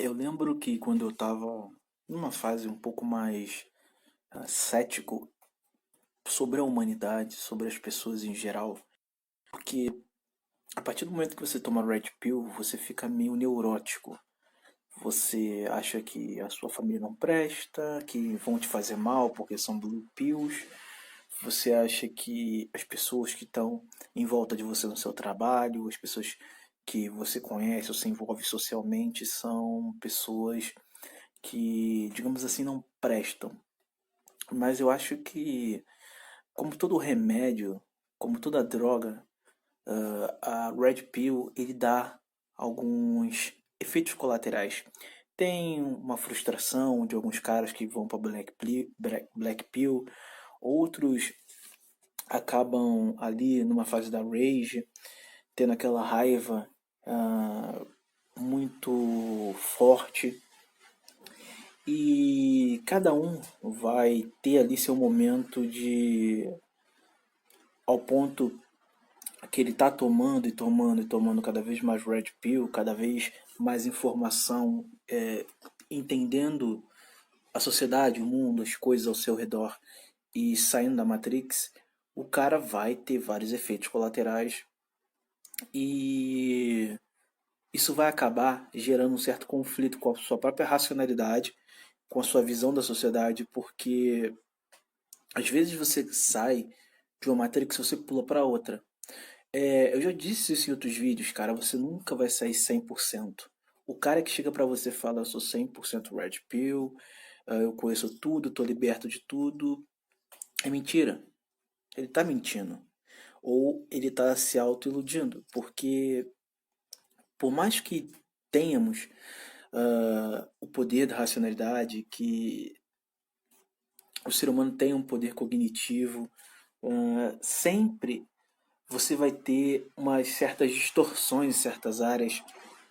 Eu lembro que quando eu estava numa fase um pouco mais cético sobre a humanidade, sobre as pessoas em geral, porque a partir do momento que você toma Red Pill, você fica meio neurótico. Você acha que a sua família não presta, que vão te fazer mal porque são Blue Pills. Você acha que as pessoas que estão em volta de você no seu trabalho, as pessoas que você conhece ou se envolve socialmente, são pessoas que, digamos assim, não prestam. Mas eu acho que, como todo remédio, como toda droga, a Red Pill ele dá alguns efeitos colaterais. Tem uma frustração de alguns caras que vão para Black Pill, outros acabam ali numa fase da rage, tendo aquela raiva muito forte. E cada um vai ter ali seu momento de ao ponto que ele está tomando e tomando e tomando cada vez mais Red Pill, cada vez mais informação, entendendo a sociedade, o mundo, as coisas ao seu redor e saindo da Matrix, o cara vai ter vários efeitos colaterais e isso vai acabar gerando um certo conflito com a sua própria racionalidade, com a sua visão da sociedade, porque às vezes você sai de uma Matrix e você pula para outra. Eu já disse isso em outros vídeos, cara, você nunca vai sair 100%. O cara que chega pra você e fala, eu sou 100% Red Pill, eu conheço tudo, tô liberto de tudo, é mentira. Ele tá mentindo. Ou ele tá se auto-iludindo, porque por mais que tenhamos o poder da racionalidade, que o ser humano tenha um poder cognitivo, sempre você vai ter umas certas distorções em certas áreas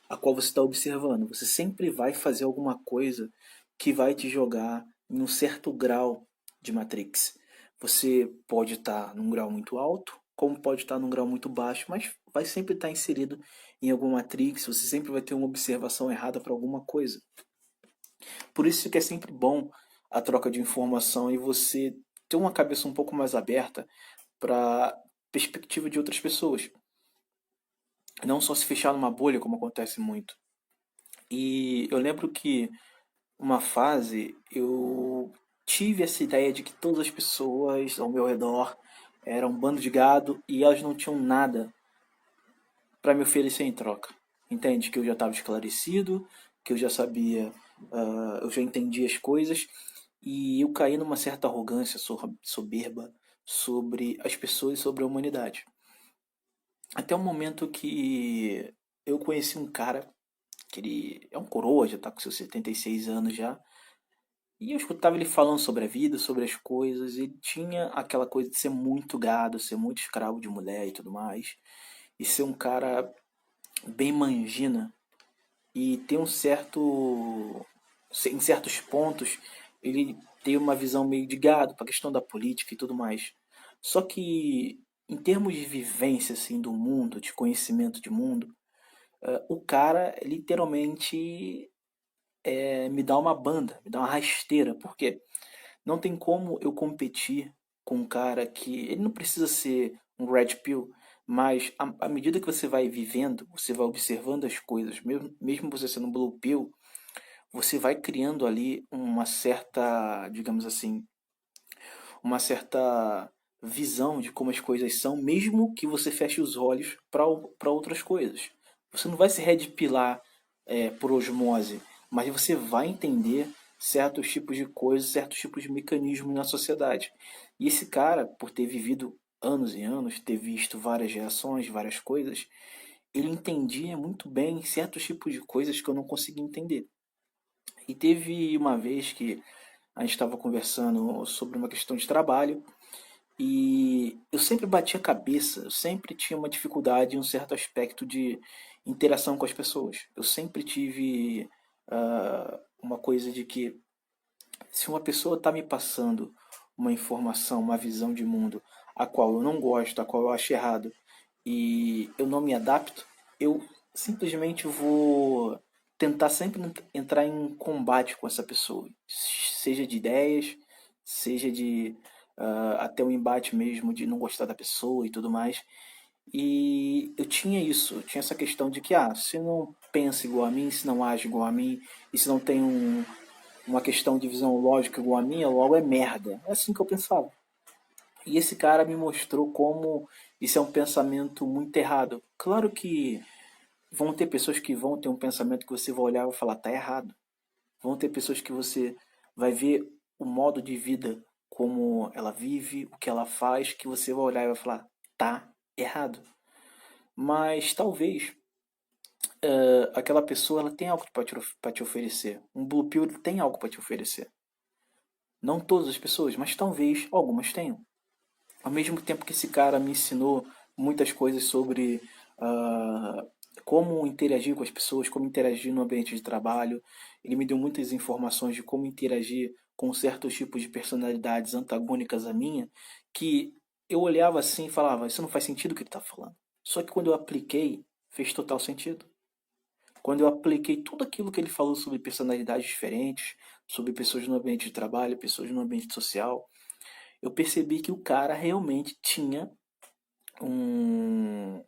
a qual você está observando. Você sempre vai fazer alguma coisa que vai te jogar em um certo grau de Matrix. Você pode estar num grau muito alto, como pode estar num grau muito baixo, mas vai sempre estar inserido em alguma Matrix, você sempre vai ter uma observação errada para alguma coisa. Por isso que é sempre bom a troca de informação e você ter uma cabeça um pouco mais aberta para perspectiva de outras pessoas. Não só se fechar numa bolha, como acontece muito. E eu lembro que uma fase eu tive essa ideia de que todas as pessoas ao meu redor eram um bando de gado e elas não tinham nada para me oferecer em troca. Entende? Que eu já estava esclarecido, que eu já sabia, eu já entendia as coisas e eu caí numa certa arrogância soberba sobre as pessoas e sobre a humanidade. Até o momento que eu conheci um cara, que ele é um coroa, já tá com seus 76 anos já, e eu escutava ele falando sobre a vida, sobre as coisas, ele tinha aquela coisa de ser muito gado, ser muito escravo de mulher e tudo mais, e ser um cara bem mangina, e ter um certo, em certos pontos, ele tem uma visão meio de gado para a questão da política e tudo mais. Só que em termos de vivência assim do mundo, de conhecimento de mundo, o cara literalmente me dá uma banda, me dá uma rasteira, porque não tem como eu competir com um cara que ele não precisa ser um red pill, mas à medida que você vai vivendo, você vai observando as coisas, mesmo você sendo um blue pill, você vai criando ali uma certa, digamos assim, uma certa visão de como as coisas são, mesmo que você feche os olhos para outras coisas. Você não vai se redpilar por osmose, mas você vai entender certos tipos de coisas, certos tipos de mecanismos na sociedade. E esse cara, por ter vivido anos e anos, ter visto várias reações, várias coisas, ele entendia muito bem certos tipos de coisas que eu não conseguia entender. E teve uma vez que a gente estava conversando sobre uma questão de trabalho e eu sempre batia a cabeça, eu sempre tinha uma dificuldade em um certo aspecto de interação com as pessoas. Eu sempre tive uma coisa de que se uma pessoa está me passando uma informação, uma visão de mundo a qual eu não gosto, a qual eu acho errado e eu não me adapto, eu simplesmente vou tentar sempre entrar em combate com essa pessoa, seja de ideias, seja de até um embate mesmo de não gostar da pessoa e tudo mais. E eu tinha isso, eu tinha essa questão de que, se não pensa igual a mim, se não age igual a mim, e se não tem uma questão de visão lógica igual a minha, logo é merda. É assim que eu pensava. E esse cara me mostrou como isso é um pensamento muito errado. Claro que vão ter pessoas que vão ter um pensamento que você vai olhar e vai falar, tá errado. Vão ter pessoas que você vai ver o modo de vida, como ela vive, o que ela faz, que você vai olhar e vai falar, tá errado. Mas talvez aquela pessoa ela tem algo para te oferecer. Um Blue Pill tem algo para te oferecer. Não todas as pessoas, mas talvez algumas tenham. Ao mesmo tempo que esse cara me ensinou muitas coisas sobre ah, como interagir com as pessoas, como interagir no ambiente de trabalho, ele me deu muitas informações de como interagir com certos tipos de personalidades antagônicas à minha, que eu olhava assim e falava, isso não faz sentido o que ele está falando. Só que quando eu apliquei, fez total sentido. Quando eu apliquei tudo aquilo que ele falou sobre personalidades diferentes, sobre pessoas no ambiente de trabalho, pessoas no ambiente social, eu percebi que o cara realmente tinha um,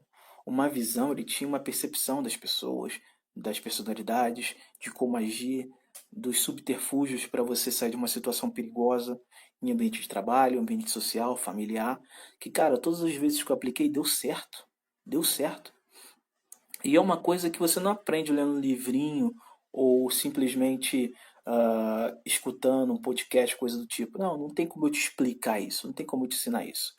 uma visão, ele tinha uma percepção das pessoas, das personalidades, de como agir, dos subterfúgios para você sair de uma situação perigosa em ambiente de trabalho, ambiente social, familiar, que, cara, todas as vezes que eu apliquei deu certo. Deu certo. E é uma coisa que você não aprende lendo um livrinho ou simplesmente escutando um podcast, coisa do tipo. Não, não tem como eu te explicar isso, não tem como eu te ensinar isso.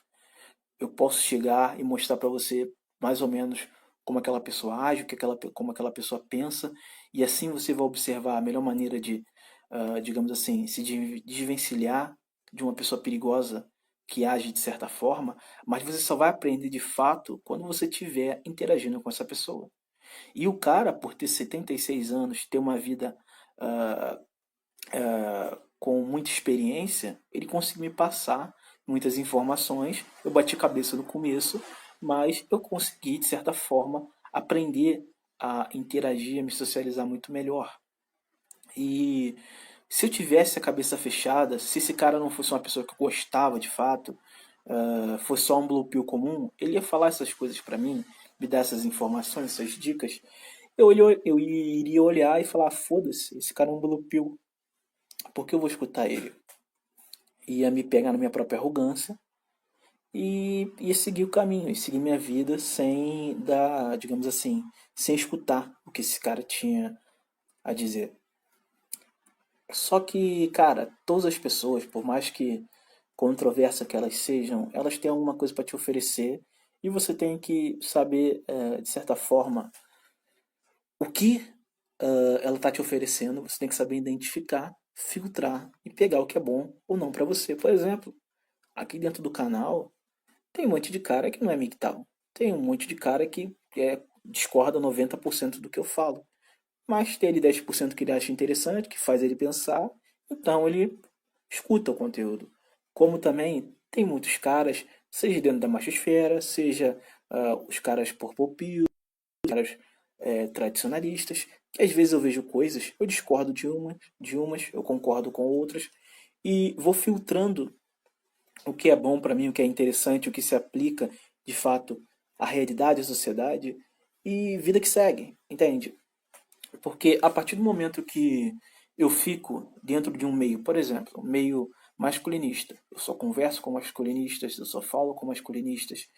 Eu posso chegar e mostrar para você mais ou menos como aquela pessoa age, como aquela pessoa pensa, e assim você vai observar a melhor maneira de, digamos assim, se desvencilhar de uma pessoa perigosa que age de certa forma, mas você só vai aprender de fato quando você estiver interagindo com essa pessoa. E o cara, por ter 76 anos, ter uma vida ah, com muita experiência, ele conseguiu me passar muitas informações. Eu bati cabeça no começo, mas eu consegui, de certa forma, aprender a interagir, a me socializar muito melhor. E se eu tivesse a cabeça fechada, se esse cara não fosse uma pessoa que eu gostava de fato, fosse só um blue pill comum, ele ia falar essas coisas para mim, me dar essas informações, essas dicas. Eu iria olhar e falar: foda-se, esse cara é um blue pill, por que eu vou escutar ele? Ia me pegar na minha própria arrogância e ia seguir o caminho, e seguir minha vida sem dar, digamos assim, sem escutar o que esse cara tinha a dizer. Só que, cara, todas as pessoas, por mais que controversa que elas sejam, elas têm alguma coisa para te oferecer e você tem que saber, de certa forma, o que ela está te oferecendo. Você tem que saber identificar, filtrar e pegar o que é bom ou não para você. Por exemplo, aqui dentro do canal tem um monte de cara que não é mictal. Tem um monte de cara que discorda 90% do que eu falo. Mas tem ele 10% que ele acha interessante, que faz ele pensar, então ele escuta o conteúdo. Como também tem muitos caras, seja dentro da machosfera, seja os caras porpopil, os caras tradicionalistas, que às vezes eu vejo coisas, eu discordo de umas, eu concordo com outras, e vou filtrando o que é bom para mim, o que é interessante, o que se aplica de fato à realidade, à sociedade, e vida que segue, entende? Porque a partir do momento que eu fico dentro de um meio, por exemplo, um meio masculinista, eu só converso com masculinistas, eu só falo com masculinistas,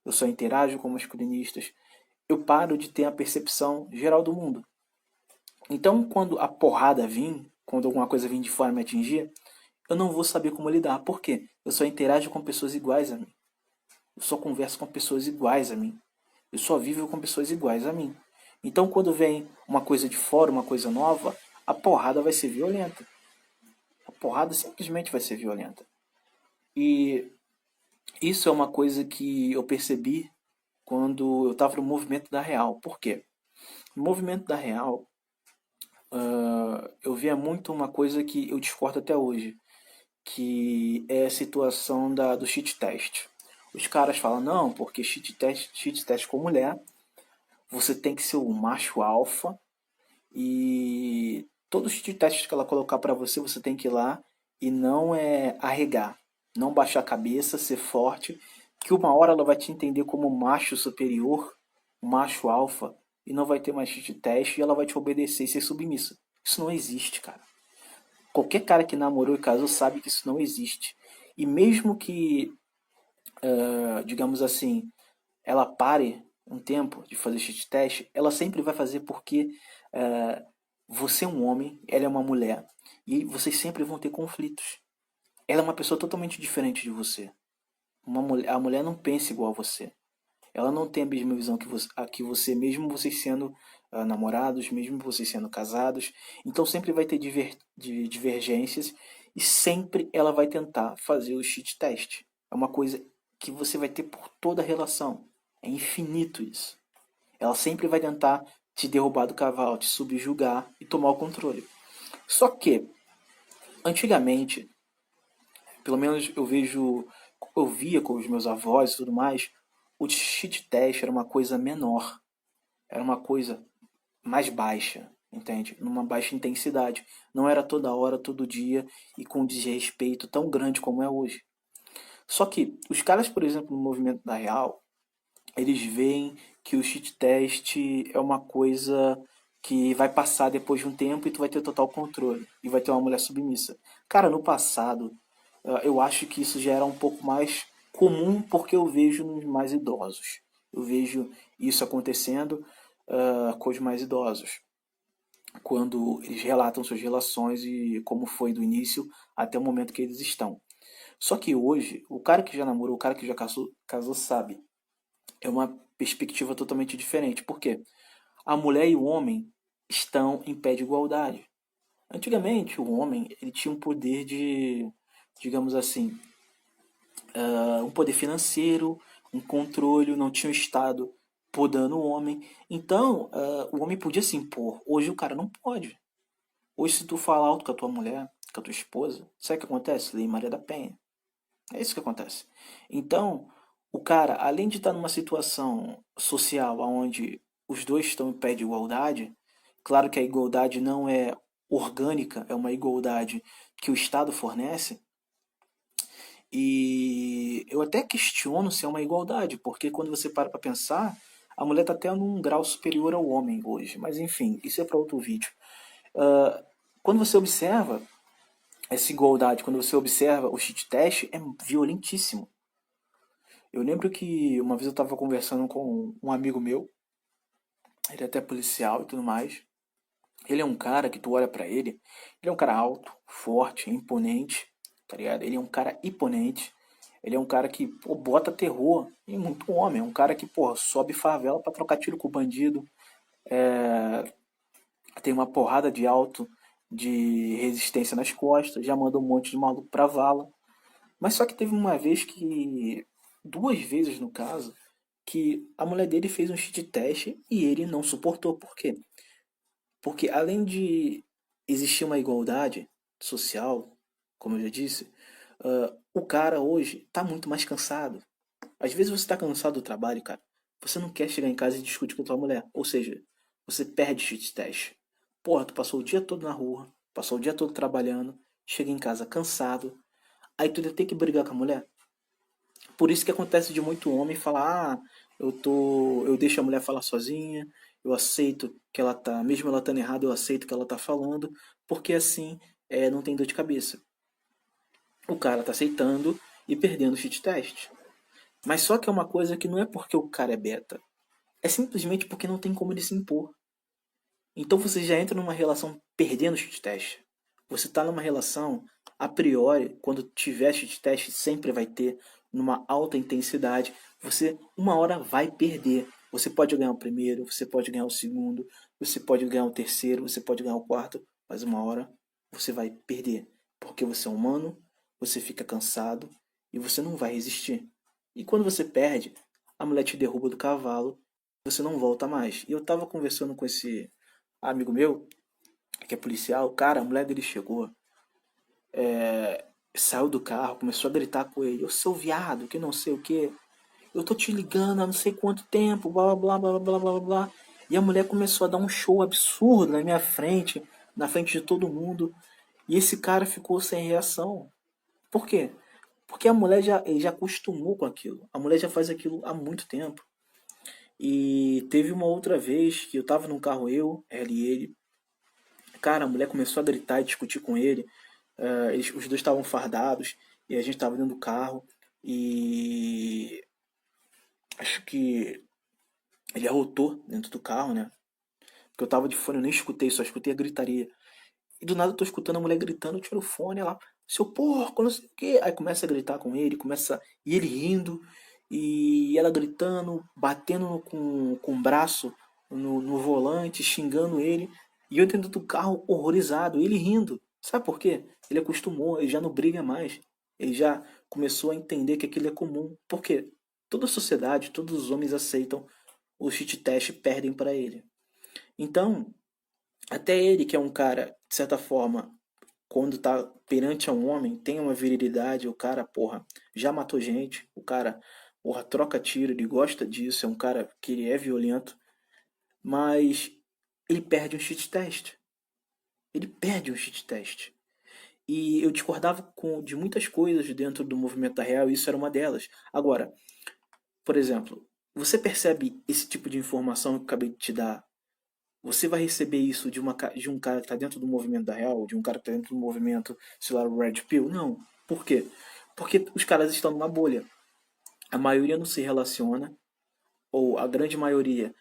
eu só interajo com masculinistas, eu paro de ter a percepção geral do mundo. Então, quando a porrada vir, quando alguma coisa vir de fora me atingir, eu não vou saber como lidar. Por quê? Eu só interajo com pessoas iguais a mim. Eu só converso com pessoas iguais a mim. Eu só vivo com pessoas iguais a mim. Então, quando vem uma coisa de fora, uma coisa nova, a porrada vai ser violenta. A porrada simplesmente vai ser violenta. E isso é uma coisa que eu percebi quando eu estava no movimento da Real. Por quê? No movimento da Real, eu via muito uma coisa que eu discordo até hoje, que é a situação do cheat test. Os caras falam, não, porque cheat test com mulher, você tem que ser o macho alfa E todos os testes que ela colocar para você, você tem que ir lá e não arregar, não baixar a cabeça, ser forte, que uma hora ela vai te entender como macho superior, macho alfa, e não vai ter mais de teste e ela vai te obedecer e ser submissa. Isso não existe, cara. Qualquer cara que namorou e casou sabe que isso não existe. E mesmo que, digamos assim, ela pare um tempo de fazer cheat teste, ela sempre vai fazer porque eh, você é um homem, ela é uma mulher, e vocês sempre vão ter conflitos. Ela é uma pessoa totalmente diferente de você. A mulher não pensa igual a você. Ela não tem a mesma visão que você, mesmo vocês sendo namorados, mesmo vocês sendo casados. Então sempre vai ter divergências e sempre ela vai tentar fazer o cheat test. É uma coisa que você vai ter por toda a relação. É infinito isso. Ela sempre vai tentar te derrubar do cavalo, te subjugar e tomar o controle. Só que, antigamente, pelo menos eu via com os meus avós e tudo mais, o cheat test era uma coisa menor, era uma coisa mais baixa, entende? Numa baixa intensidade. Não era toda hora, todo dia e com desrespeito tão grande como é hoje. Só que os caras, por exemplo, no movimento da Real, eles veem que o cheat test é uma coisa que vai passar depois de um tempo e tu vai ter total controle e vai ter uma mulher submissa. Cara, no passado, eu acho que isso já era um pouco mais comum porque eu vejo nos mais idosos. Eu vejo isso acontecendo com os mais idosos, quando eles relatam suas relações e como foi do início até o momento que eles estão. Só que hoje, o cara que já namorou, o cara que já casou sabe, é uma perspectiva totalmente diferente. Por quê? A mulher e o homem estão em pé de igualdade. Antigamente, o homem ele tinha um poder de, digamos assim, um poder financeiro, um controle, não tinha o Estado podando o homem. Então, o homem podia se impor. Hoje o cara não pode. Hoje, se tu falar alto com a tua mulher, com a tua esposa, sabe o que acontece? Lei Maria da Penha. É isso que acontece. Então, o cara, além de estar numa situação social onde os dois estão em pé de igualdade, claro que a igualdade não é orgânica, é uma igualdade que o Estado fornece, e eu até questiono se é uma igualdade, porque quando você para para pensar, a mulher está até num grau superior ao homem hoje. Mas enfim, isso é para outro vídeo. Quando você observa essa igualdade, quando você observa o cheat test, é violentíssimo. Eu lembro que uma vez eu estava conversando com um amigo meu, ele é até policial e tudo mais. Ele é um cara que tu olha pra ele, ele é um cara alto, forte, imponente, tá ligado? Ele é um cara imponente. Ele é um cara que, pô, bota terror em muito homem. É um cara que, pô, sobe favela pra trocar tiro com o bandido. Tem uma porrada de alto de resistência nas costas. Já mandou um monte de maluco pra vala. Mas só que teve uma vez que, duas vezes no caso, que a mulher dele fez um cheat test e ele não suportou. Por quê? Porque além de existir uma igualdade social, como eu já disse, o cara hoje está muito mais cansado. Às vezes você está cansado do trabalho, cara. Você não quer chegar em casa e discutir com a tua mulher. Ou seja, você perde o cheat test. Porra, tu passou o dia todo na rua, passou o dia todo trabalhando, chega em casa cansado, aí tu ainda tem que brigar com a mulher. Por isso que acontece de muito homem falar, eu deixo a mulher falar sozinha, eu aceito que ela tá, mesmo ela estando errada, eu aceito que ela tá falando, porque assim não tem dor de cabeça. O cara tá aceitando e perdendo o cheat test. Mas só que é uma coisa que não é porque o cara é beta, é simplesmente porque não tem como ele se impor. Então você já entra numa relação perdendo o cheat test. Você está numa relação, a priori, quando tiver cheat test, sempre vai ter numa alta intensidade. Você, uma hora, vai perder. Você pode ganhar o primeiro, você pode ganhar o segundo, você pode ganhar o terceiro, você pode ganhar o quarto, mas uma hora você vai perder. Porque você é humano, você fica cansado e você não vai resistir. E quando você perde, a mulher te derruba do cavalo, você não volta mais. E eu tava conversando com esse amigo meu, que é policial, cara, a mulher dele chegou, saiu do carro, começou a gritar com ele, ô seu viado, que não sei o que, eu tô te ligando há não sei quanto tempo, blá blá blá blá blá blá blá. E a mulher começou a dar um show absurdo na minha frente, na frente de todo mundo. E esse cara ficou sem reação. Por quê? Porque a mulher ele já acostumou com aquilo. A mulher já faz aquilo há muito tempo. E teve uma outra vez que eu tava num carro, ela e ele. Cara, a mulher começou a gritar e discutir com ele. Os dois estavam fardados e a gente estava dentro do carro. E acho que ele arrotou dentro do carro, né? Porque eu tava de fone, eu nem escutei, só escutei a gritaria. E do nada eu tô escutando a mulher gritando, eu tiro o fone, ela, seu porco, não sei o quê. Aí começa a gritar com ele, e ele rindo, e ela gritando, batendo com o braço no volante, xingando ele. E eu dentro do carro horrorizado, ele rindo. Sabe por quê? Ele acostumou, ele já não briga mais. Ele já começou a entender que aquilo é comum. Por quê? Toda a sociedade, todos os homens aceitam o shit test e perdem para ele. Então, até ele, que é um cara, de certa forma, quando tá perante a um homem, tem uma virilidade, o cara, porra, já matou gente, o cara, porra, troca tiro, ele gosta disso, é um cara que ele é violento, mas ele perde um shit test. Ele perde um shit test. E eu discordava de muitas coisas dentro do movimento da Real, e isso era uma delas. Agora, por exemplo, você percebe esse tipo de informação que eu acabei de te dar. Você vai receber isso de um cara que está dentro do movimento da Real, de um cara que está dentro do movimento, sei lá, Red Pill? Não. Por quê? Porque os caras estão numa bolha. A maioria não se relaciona, ou a grande maioria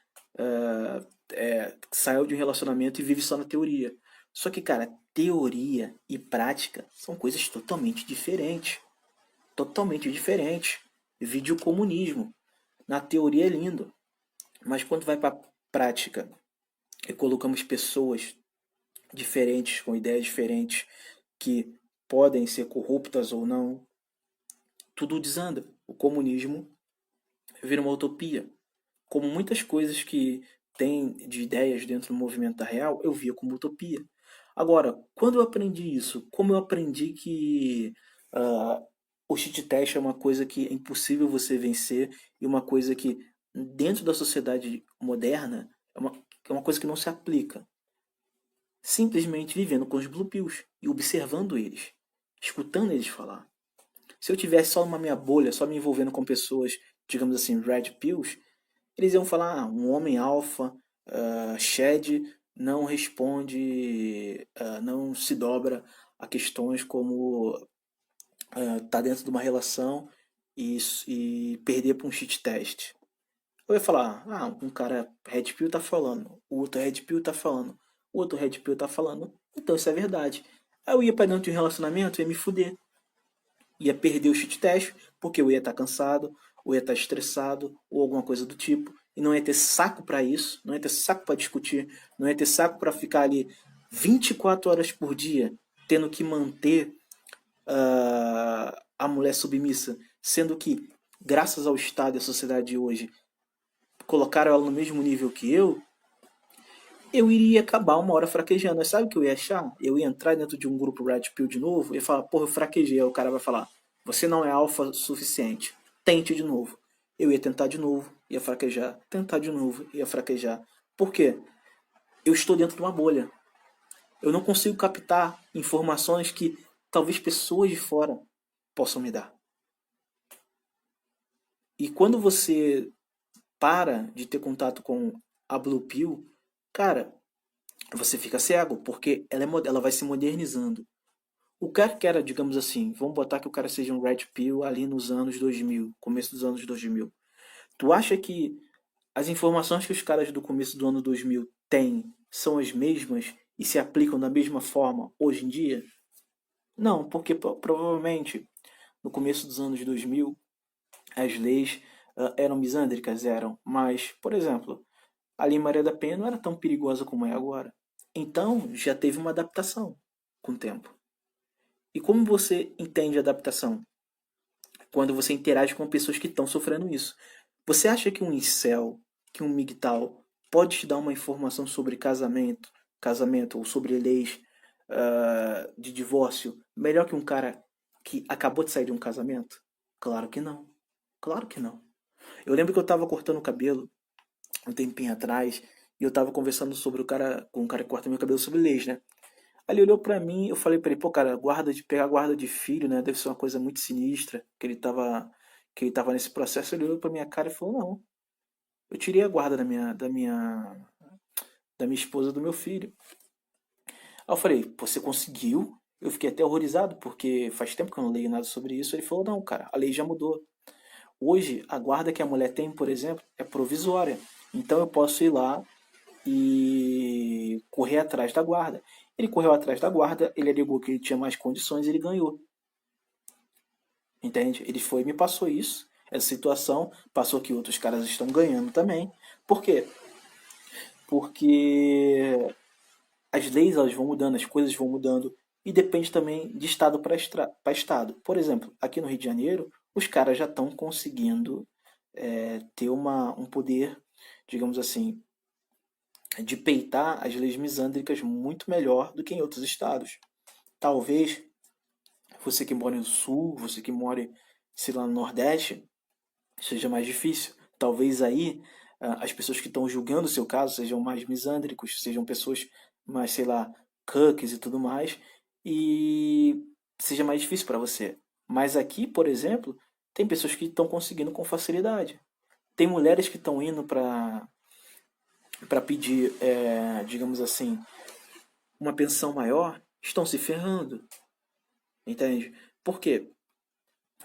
saiu de um relacionamento e vive só na teoria. Só que, cara, teoria e prática são coisas totalmente diferentes. Totalmente diferentes. Vídeo comunismo. Na teoria é lindo, mas quando vai para prática e colocamos pessoas diferentes, com ideias diferentes, que podem ser corruptas ou não, tudo desanda. O comunismo vira uma utopia. Como muitas coisas que tem de ideias dentro do movimento da Real, eu via como utopia. Agora, quando eu aprendi isso, como eu aprendi que o cheat test é uma coisa que é impossível você vencer e uma coisa que dentro da sociedade moderna é uma coisa que não se aplica. Simplesmente vivendo com os blue pills e observando eles, escutando eles falar. Se eu tivesse só uma minha bolha, só me envolvendo com pessoas, digamos assim, red pills, eles iam falar, um homem alfa, shed, não responde, não se dobra a questões como tá dentro de uma relação e perder para um cheat test. Eu ia falar, um cara red pill tá falando, o outro red pill tá falando, o outro red pill tá falando, então isso é verdade. Aí eu ia pra dentro de um relacionamento e ia me fuder. Ia perder o shit test, porque eu ia estar cansado, ou ia estar estressado, ou alguma coisa do tipo. E não ia ter saco para isso, não ia ter saco para discutir, não ia ter saco para ficar ali 24 horas por dia tendo que manter a mulher submissa, sendo que, graças ao Estado e à sociedade de hoje, colocaram ela no mesmo nível que eu iria acabar uma hora fraquejando. Mas sabe o que eu ia achar? Eu ia entrar dentro de um grupo Red Pill de novo e falar, porra, eu fraquejei. Aí o cara vai falar, você não é alfa o suficiente. Tente de novo. Eu ia tentar de novo, ia fraquejar. Tentar de novo, ia fraquejar. Por quê? Eu estou dentro de uma bolha. Eu não consigo captar informações que talvez pessoas de fora possam me dar. E quando você para de ter contato com a Blue Pill, cara, você fica cego, porque ela vai se modernizando. O cara que era, digamos assim, vamos botar que o cara seja um Red Pill ali nos anos 2000, começo dos anos 2000. Tu acha que as informações que os caras do começo do ano 2000 têm são as mesmas e se aplicam da mesma forma hoje em dia? Não, porque provavelmente no começo dos anos 2000 as leis eram misândricas, eram, mas, por exemplo, a Lei Maria da Penha não era tão perigosa como é agora. Então, já teve uma adaptação com o tempo. E como você entende a adaptação? Quando você interage com pessoas que estão sofrendo isso. Você acha que um incel, que um MGTOW, pode te dar uma informação sobre casamento ou sobre leis de divórcio melhor que um cara que acabou de sair de um casamento? Claro que não. Claro que não. Eu lembro que eu estava cortando o cabelo um tempinho atrás E eu tava conversando sobre o cara, com um cara que corta meu cabelo sobre leis, né? Aí ele olhou pra mim, eu falei pra ele, pô, cara, pegar guarda de filho, né? Deve ser uma coisa muito sinistra, que ele tava nesse processo. Ele olhou pra minha cara e falou, não, eu tirei a guarda da minha esposa, do meu filho. Aí eu falei, você conseguiu? Eu fiquei até horrorizado, porque faz tempo que eu não leio nada sobre isso. Ele falou, não, cara, a lei já mudou. Hoje, a guarda que a mulher tem, por exemplo, é provisória. Então eu posso ir lá e correr atrás da guarda. Ele correu atrás da guarda, ele alegou que ele tinha mais condições e ele ganhou. Entende? Ele foi e me passou isso, essa situação, passou que outros caras estão ganhando também. Por quê? Porque as leis elas vão mudando, as coisas vão mudando e depende também de estado para estado. Por exemplo, aqui no Rio de Janeiro, os caras já estão conseguindo ter um poder, digamos assim, de peitar as leis misândricas muito melhor do que em outros estados. Talvez você que mora no sul, você que mora, sei lá, no Nordeste, seja mais difícil. Talvez aí as pessoas que estão julgando o seu caso sejam mais misândricos, sejam pessoas mais, sei lá, cucks e tudo mais, e seja mais difícil para você. Mas aqui, por exemplo, tem pessoas que estão conseguindo com facilidade. Tem mulheres que estão indo para pedir, digamos assim, uma pensão maior, estão se ferrando, entende? Por quê?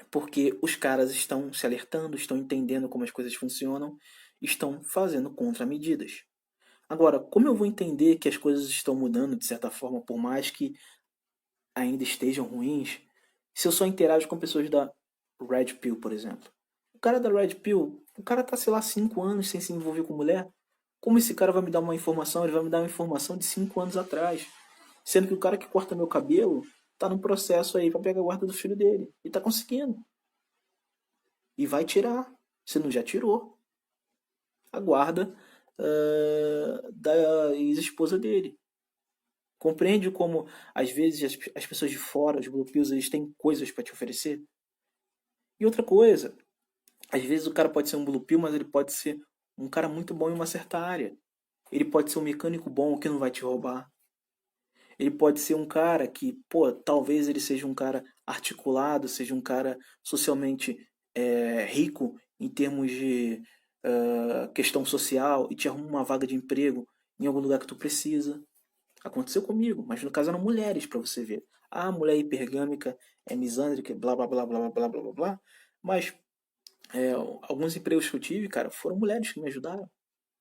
Porque os caras estão se alertando, estão entendendo como as coisas funcionam, estão fazendo contramedidas. Agora, como eu vou entender que as coisas estão mudando de certa forma, por mais que ainda estejam ruins, se eu só interajo com pessoas da Red Pill, por exemplo? O cara da Red Pill, o cara tá, sei lá, 5 anos sem se envolver com mulher. Como esse cara vai me dar uma informação? Ele vai me dar uma informação de 5 anos atrás. Sendo que o cara que corta meu cabelo tá num processo aí pra pegar a guarda do filho dele. E tá conseguindo. E vai tirar. Se não já tirou. A guarda da ex-esposa dele. Compreende como, às vezes, as pessoas de fora, os Blue Pills, eles têm coisas para te oferecer? E outra coisa, às vezes o cara pode ser um Blue Pill, mas ele pode ser um cara muito bom em uma certa área. Ele pode ser um mecânico bom que não vai te roubar. Ele pode ser um cara que, pô, talvez ele seja um cara articulado, seja um cara socialmente rico em termos de questão social e te arruma uma vaga de emprego em algum lugar que tu precisa. Aconteceu comigo, mas no caso eram mulheres, para você ver. Ah, mulher hipergâmica é misândrica, blá blá blá blá blá blá blá blá. Mas alguns empregos que eu tive, cara, foram mulheres que me ajudaram,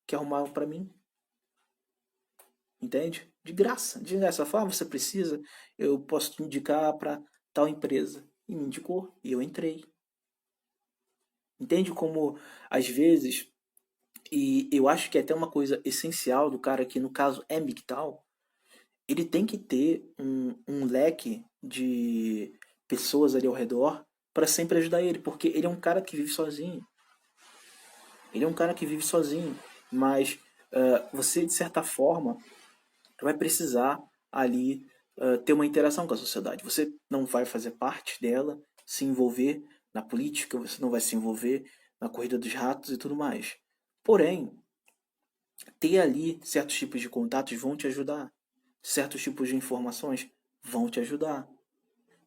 que arrumavam para mim. Entende? De graça. De graça. Fala, você precisa, eu posso te indicar para tal empresa. E me indicou. E eu entrei. Entende como, às vezes, e eu acho que é até uma coisa essencial do cara que, no caso, é MGTOW, ele tem que ter um leque de pessoas ali ao redor para sempre ajudar ele, porque ele é um cara que vive sozinho. Ele é um cara que vive sozinho, mas você, de certa forma, vai precisar ali ter uma interação com a sociedade. Você não vai fazer parte dela, se envolver na política, você não vai se envolver na corrida dos ratos e tudo mais. Porém, ter ali certos tipos de contatos vão te ajudar. Certos tipos de informações vão te ajudar.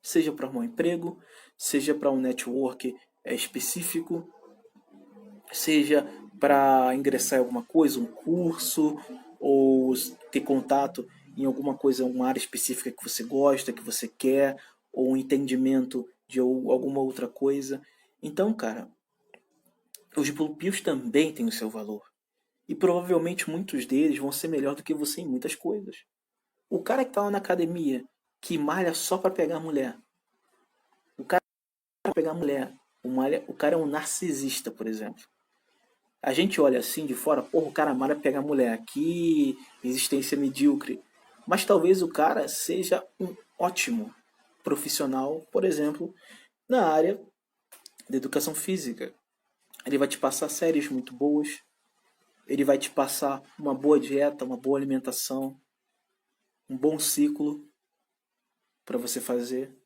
Seja para um emprego, seja para um network específico, seja para ingressar em alguma coisa, um curso, ou ter contato em alguma coisa, uma área específica que você gosta, que você quer, ou um entendimento de alguma outra coisa. Então, cara, os Blue Pills também têm o seu valor. E provavelmente muitos deles vão ser melhor do que você em muitas coisas. O cara que tá lá na academia, que malha só para pegar mulher. O cara para pegar mulher. O cara é um narcisista, por exemplo. A gente olha assim de fora, porra, o cara malha pegar mulher. Que existência medíocre. Mas talvez o cara seja um ótimo profissional, por exemplo, na área da educação física. Ele vai te passar séries muito boas. Ele vai te passar uma boa dieta, uma boa alimentação, um bom ciclo para você fazer.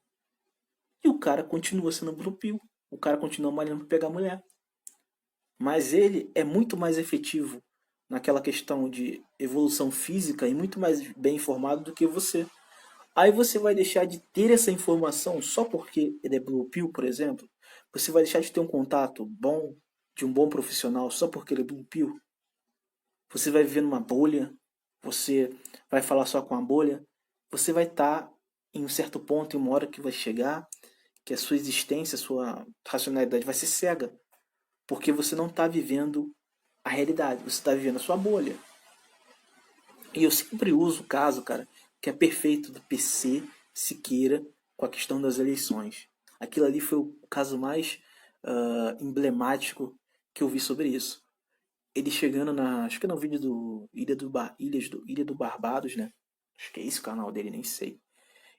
E o cara continua sendo Blue Pill. O cara continua malhando para pegar mulher. Mas ele é muito mais efetivo naquela questão de evolução física e muito mais bem informado do que você. Aí você vai deixar de ter essa informação só porque ele é Blue Pill, por exemplo? Você vai deixar de ter um contato bom, de um bom profissional, só porque ele é Blue Pill? Você vai viver numa bolha? Você vai falar só com a bolha? Você vai estar em um certo ponto, em uma hora que vai chegar, que a sua existência, a sua racionalidade vai ser cega. Porque você não está vivendo a realidade, você está vivendo a sua bolha. E eu sempre uso o caso, cara, que é perfeito do PC Siqueira com a questão das eleições. Aquilo ali foi o caso mais emblemático que eu vi sobre isso. Ele chegando na. Acho que é no vídeo do Ilha do Barbados, né? Acho que é esse o canal dele, nem sei.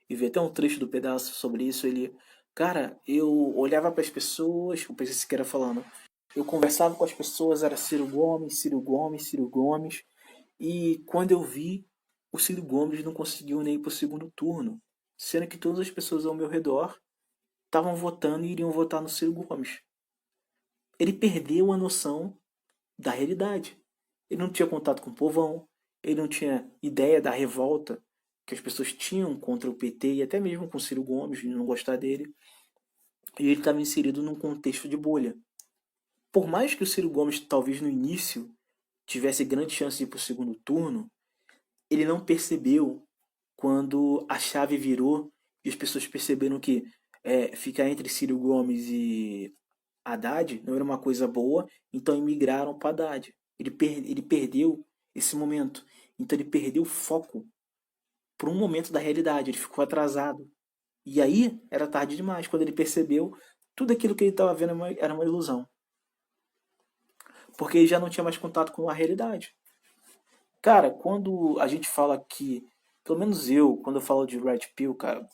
E vi até um trecho do pedaço sobre isso. Ele. Cara, eu olhava para as pessoas, o PC Siqueira falando. Eu conversava com as pessoas, era Ciro Gomes, Ciro Gomes, Ciro Gomes. E quando eu vi, o Ciro Gomes não conseguiu nem ir para o segundo turno, sendo que todas as pessoas ao meu redor estavam votando e iriam votar no Ciro Gomes. Ele perdeu a noção da realidade. Ele não tinha contato com o povão, ele não tinha ideia da revolta que as pessoas tinham contra o PT e até mesmo com o Ciro Gomes, de não gostar dele. E ele estava inserido num contexto de bolha. Por mais que o Ciro Gomes, talvez no início, tivesse grande chance de ir para o segundo turno, ele não percebeu quando a chave virou e as pessoas perceberam que ficar entre Ciro Gomes e Haddad não era uma coisa boa, então migraram para Haddad. Ele perdeu esse momento. Então ele perdeu o foco por um momento da realidade, ele ficou atrasado. E aí era tarde demais, quando ele percebeu tudo aquilo que ele estava vendo era uma ilusão. Porque ele já não tinha mais contato com a realidade. Cara, quando a gente fala que, pelo menos eu, quando eu falo de Red Pill, cara,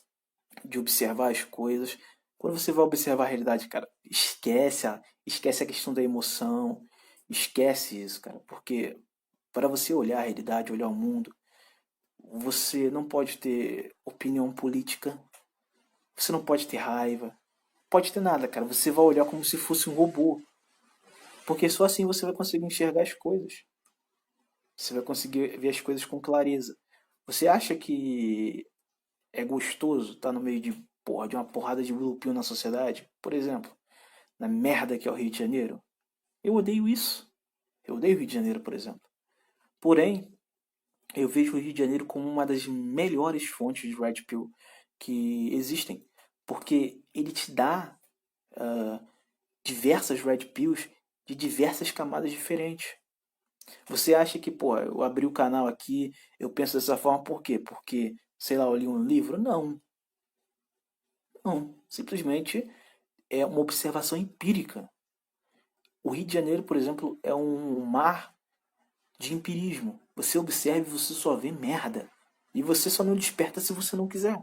de observar as coisas, quando você vai observar a realidade, cara, esquece a questão da emoção, esquece isso, cara, porque para você olhar a realidade, olhar o mundo, você não pode ter opinião política, você não pode ter raiva, pode ter nada, cara, você vai olhar como se fosse um robô, porque só assim você vai conseguir enxergar as coisas, você vai conseguir ver as coisas com clareza. Você acha que é gostoso estar no meio de, porra, de uma porrada de blue pill na sociedade? Por exemplo, na merda que é o Rio de Janeiro? Eu odeio isso. Eu odeio o Rio de Janeiro, por exemplo. Porém, eu vejo o Rio de Janeiro como uma das melhores fontes de Red Pill que existem. Porque ele te dá diversas Red Pills de diversas camadas diferentes. Você acha que, pô, eu abri o canal aqui, eu penso dessa forma por quê? Porque, sei lá, eu li um livro? Não, não. Simplesmente é uma observação empírica. O Rio de Janeiro, por exemplo, é um mar de empirismo. Você observa e você só vê merda. E você só não desperta se você não quiser.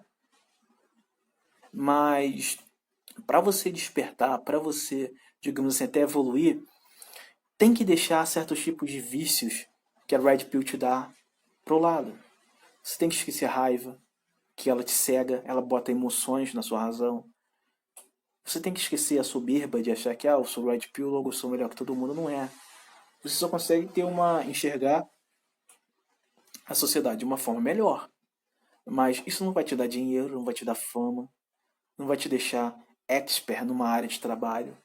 Mas para você despertar, para você, digamos assim, até evoluir, tem que deixar certos tipos de vícios que a Red Pill te dá pro lado. Você tem que esquecer a raiva, que ela te cega, ela bota emoções na sua razão. Você tem que esquecer a soberba de achar que eu sou Red Pill, logo eu sou melhor que todo mundo. Não é. Você só consegue enxergar a sociedade de uma forma melhor. Mas isso não vai te dar dinheiro, não vai te dar fama, não vai te deixar expert numa área de trabalho.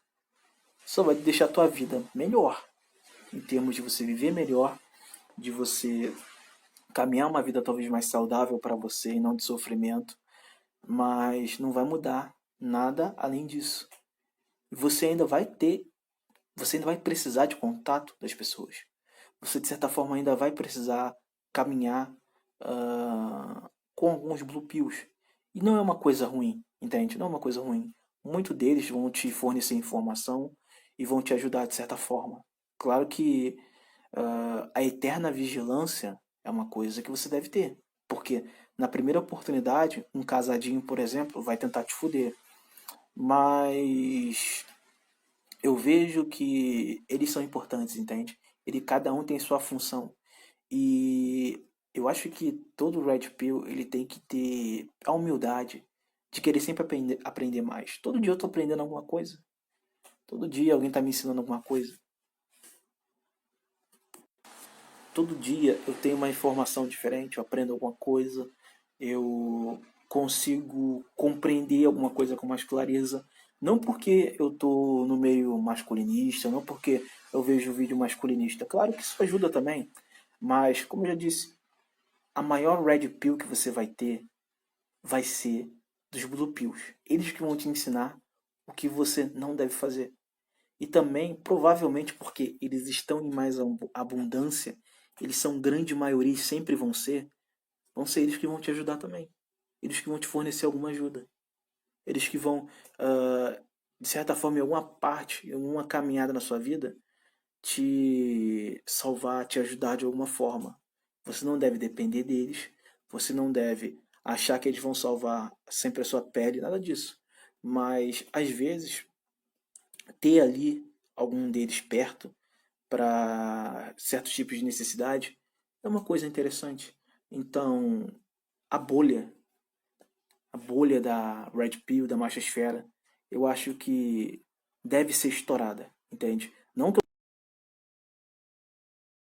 Só vai deixar a tua vida melhor, em termos de você viver melhor, de você caminhar uma vida talvez mais saudável para você e não de sofrimento, mas não vai mudar nada além disso. Você ainda vai ter, você ainda vai precisar de contato das pessoas. Você de certa forma ainda vai precisar caminhar com alguns blue pills. E não é uma coisa ruim, entende? Não é uma coisa ruim. Muitos deles vão te fornecer informação e vão te ajudar de certa forma. Claro que a eterna vigilância é uma coisa que você deve ter. Porque na primeira oportunidade, um casadinho, por exemplo, vai tentar te fuder. Mas eu vejo que eles são importantes, entende? Cada um tem sua função. E eu acho que todo Red Pill ele tem que ter a humildade de querer sempre aprender mais. Todo dia eu tô aprendendo alguma coisa. Todo dia alguém tá me ensinando alguma coisa. todo dia eu tenho uma informação diferente, eu aprendo alguma coisa, eu consigo compreender alguma coisa com mais clareza. Não porque eu tô no meio masculinista, não porque eu vejo vídeo masculinista. Claro que isso ajuda também, mas como eu já disse, a maior red pill que você vai ter vai ser dos blue pills. Eles que vão te ensinar o que você não deve fazer. E também, provavelmente, porque eles estão em mais abundância, eles são grande maioria e sempre vão ser eles que vão te ajudar também. Eles que vão te fornecer alguma ajuda. Eles que vão, de certa forma, em alguma parte, em alguma caminhada na sua vida, te salvar, te ajudar de alguma forma. Você não deve depender deles, você não deve achar que eles vão salvar sempre a sua pele, nada disso. Mas, às vezes, ter ali algum deles perto para certos tipos de necessidade é uma coisa interessante. Então, a bolha, a bolha da Red Pill, da machosfera, eu acho que deve ser estourada, entende?